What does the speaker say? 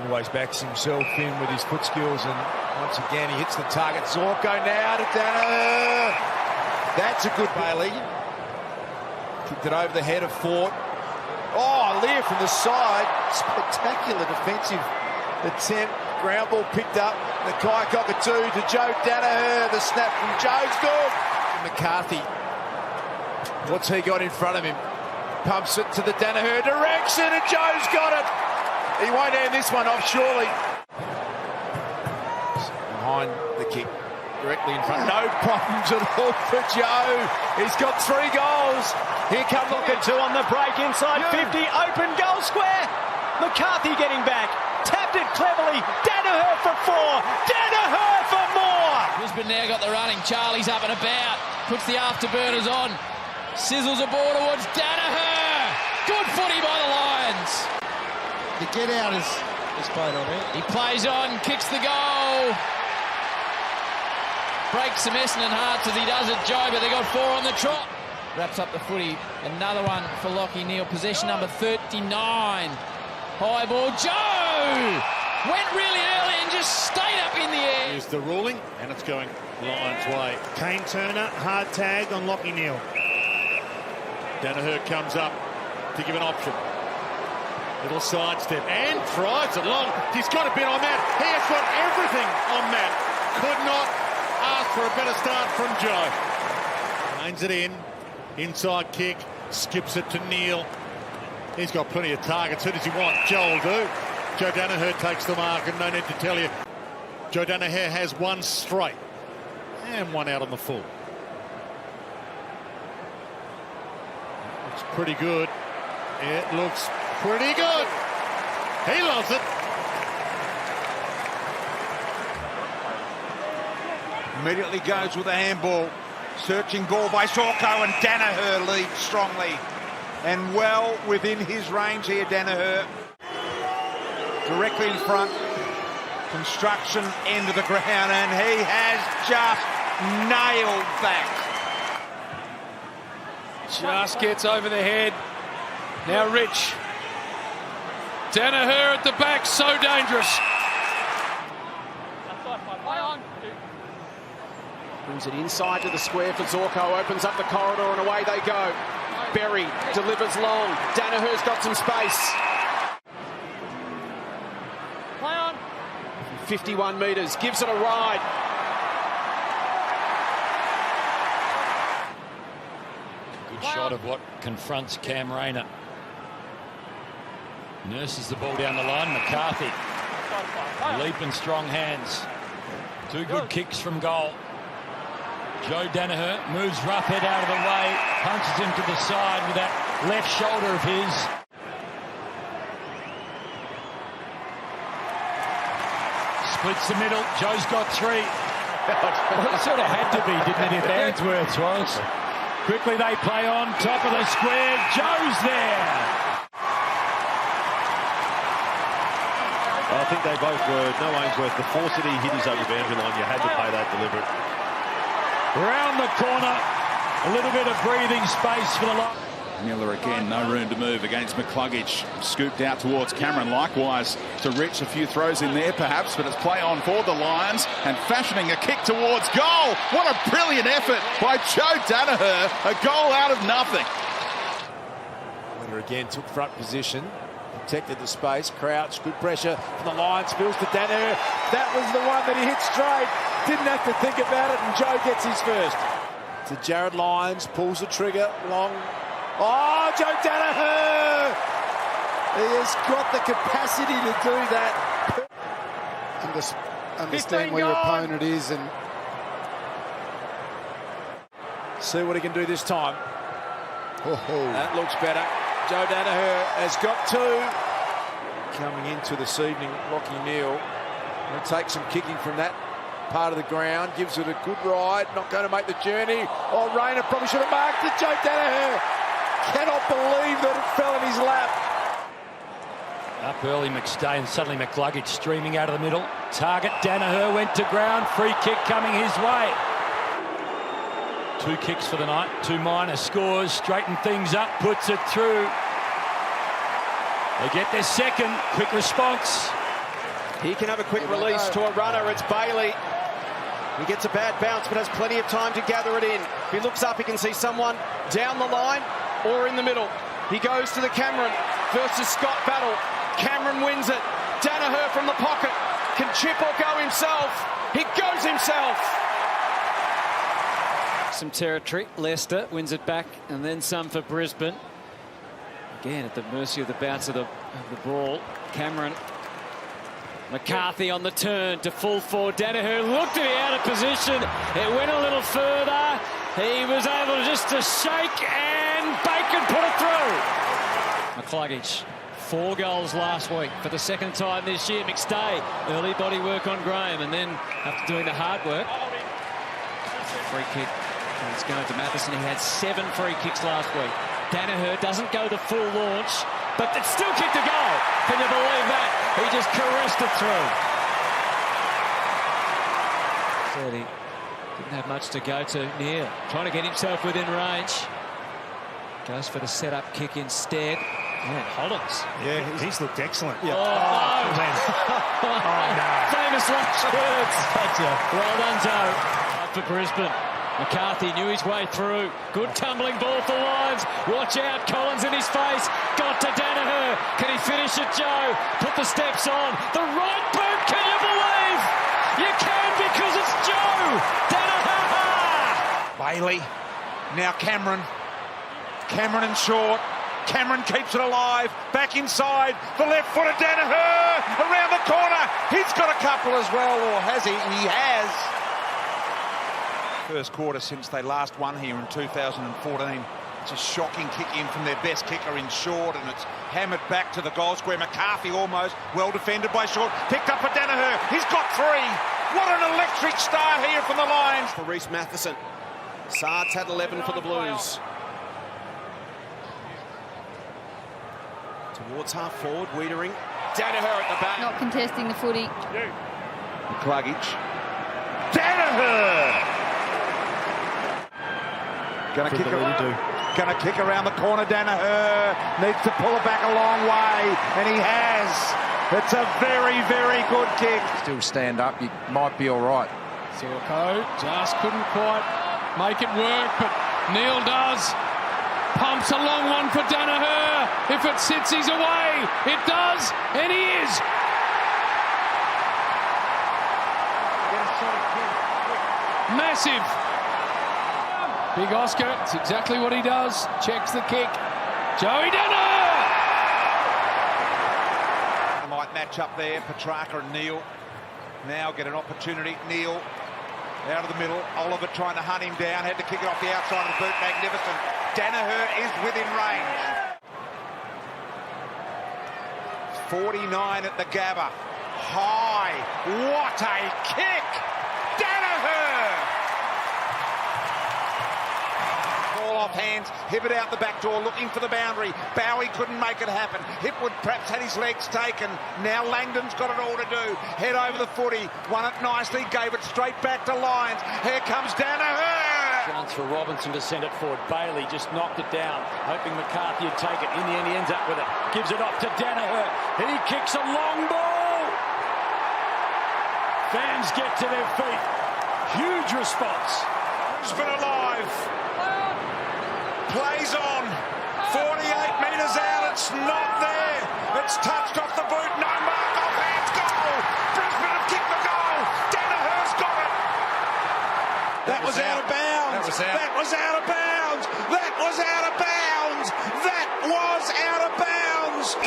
Always backs himself in with his foot skills, and once again he hits the target. Zorko now to Daniher. That's a good Bailey. Kicked it over the head of Fort. Oh, Lear from the side. Spectacular defensive attempt. Ground ball picked up. The Cockatoo to Joe Daniher. The snap from Joe's good. McCarthy. What's he got in front of him? Pumps it to the Daniher direction, and Joe's got it. He won't hand this one off, surely. Behind the kick, directly in front. No problems at all for Joe. He's got 3 goals. Here comes Looking two on the break inside 50. Open goal square. McCarthy getting back. Tapped it cleverly. Daniher for 4. Daniher for more. Brisbane now got the running. Charlie's up and about. Puts the afterburners on. Sizzles a ball towards Daniher. Good footy by the Lions. The get out is played on it. He plays on, kicks the goal. Breaks some Essendon hearts as he does it, Joe, but they got 4 on the trot. Wraps up the footy. Another one for Lachie Neale. Possession number 39. High ball. Joe went really early and just stayed up in the air. Here's the ruling, and it's going Lions' way. Kane Turner, hard tag on Lachie Neale. Daniher comes up to give an option. Little sidestep and tries it long. He's got a bit on that. He has got everything on that. Could not ask for a better start from Joe. Lanes it in. Inside kick. Skips it to Neale. He's got plenty of targets. Who does he want? Joe will do. Joe Daniher takes the mark, and no need to tell you. Joe Daniher has 1 straight. And 1 out on the full. Looks pretty good. It looks pretty good. He loves it. Immediately goes with a handball. Searching ball by Zorko, and Daniher leads strongly. And well within his range here, Daniher. Directly in front. Construction end of the ground, and he has just nailed that. just gets over the head. Now Rich. Daniher at the back, so dangerous. Brings it inside to the square for Zorko, opens up the corridor and away they go. Berry delivers long. Daniher's got some space. Play on. 51 metres, gives it a ride. Good shot of what confronts Cam Rayner. Nurses the ball down the line. McCarthy. Leaping strong hands. Two good kicks from goal. Joe Daniher moves Roughhead out of the way, punches him to the side with that left shoulder of his. Splits the middle. Joe's got 3. Well, it sort of had to be, didn't it, if Ainsworth was? Quickly they play on, top of the square. Joe's there. I think they both were. No Ainsworth. The force that he hit his over boundary line, you had to pay that deliberate. Round the corner, a little bit of breathing space for the Lions. Miller again, no room to move against McCluggage. Scooped out towards Cameron, likewise to Rich. A few throws in there perhaps, but it's play on for the Lions and fashioning a kick towards goal. What a brilliant effort by Joe Daniher. A goal out of nothing. Winner again took front position, protected the space, crouched, good pressure from the Lions, spills to Daniher. That was the one that he hit straight. Didn't have to think about it, and Joe gets his first. To Jared Lyons, pulls the trigger, long. Oh, Joe Daniher! He has got the capacity to do that. Understand where your opponent is and see what he can do this time. Oh. That looks better. Joe Daniher has got 2. Coming into this evening, Lachie Neale will take some kicking from that part of the ground, gives it a good ride, not going to make the journey. Oh, Rayner probably should have marked it. Joe Daniher cannot believe that it fell in his lap. Up early McStay and suddenly McCluggage streaming out of the middle. Target Daniher went to ground, free kick coming his way. 2 kicks for the night, 2 minor scores, straighten things up, puts it through. They get their second, quick response. He can have a quick release to a runner. It's Bailey. He gets a bad bounce, but has plenty of time to gather it in. If he looks up, he can see someone down the line or in the middle. He goes to the Cameron versus Scott battle. Cameron wins it. Daniher from the pocket. Can chip or go himself. He goes himself. Some territory. Leicester wins it back and then some for Brisbane. Again, at the mercy of the bounce of the ball. Cameron. McCarthy on the turn to full forward. Daniher looked to be out of position. It went a little further. He was able just to shake and Bacon put it through. McCluggage, 4 goals last week for the second time this year. McStay, early body work on Graham, and then after doing the hard work, free kick. And it's going to Matheson. He had 7 free kicks last week. Daniher doesn't go the full launch, but it's still kicked a goal. Can you believe that? He just caressed it through. Said he didn't have much to go to. Neil trying to get himself within range. Goes for the set-up kick instead. Yeah, Hollins. Yeah, he's looked excellent. Yeah. Oh, no. No. Famous last words. Well done, Joe. Up for Brisbane. McCarthy knew his way through. Good tumbling ball for Lions. Watch out, Collins in his face. Got to Daniher. Can he finish it, Joe? Put the steps on. The right boot, can you believe? You can because it's Joe. Daniher. Bailey. Now Cameron. Cameron in short. Cameron keeps it alive. Back inside. The left-footed Daniher. Around the corner. He's got a couple as well, or has he? He has. First quarter since they last won here in 2014. It's a shocking kick in from their best kicker in Short, and it's hammered back to the goal square. McCarthy almost well defended by Short. Picked up for Daniher. He's got 3. What an electric start here from the Lions. For Reece Matheson. Sard's had 11 for the Blues. Towards half forward, Wiedering. Daniher at the back. Not contesting the footy. McCluggage. Daniher! Gonna kick around the corner. Daniher needs to pull it back a long way, and he has. It's a very, very good kick. Still stand up, you might be all right. Zorko just couldn't quite make it work, but Neil does. Pumps a long one for Daniher. If it sits, he's away. It does, and he is. Massive. Big Oscar, it's exactly what he does. Checks the kick. Joey Daniher! Might match up there, Petrarca and Neil. Now get an opportunity. Neil out of the middle. Oliver trying to hunt him down. Had to kick it off the outside of the boot. Magnificent. Daniher is within range. 49 at the Gabba. High. What a kick! Daniher! Off hands, Hibbert out the back door looking for the boundary. Bowie couldn't make it happen. Hipwood perhaps had his legs taken. Now Langdon's got it all to do. Head over the footy, won it nicely, gave it straight back to Lyons. Here comes Daniher. Chance for Robinson to send it forward. Bailey just knocked it down, hoping McCarthy would take it. In the end, he ends up with it. Gives it off to Daniher. He kicks a long ball. Fans get to their feet. Huge response. Brisbane alive. Plays on. 48 metres out. It's not there. It's touched off the boot. No mark. Off hands. Goal. Brisbane have kicked the goal. Daniher's got it. That was out of bounds. That was out of bounds. That was out of bounds. That was out of bounds.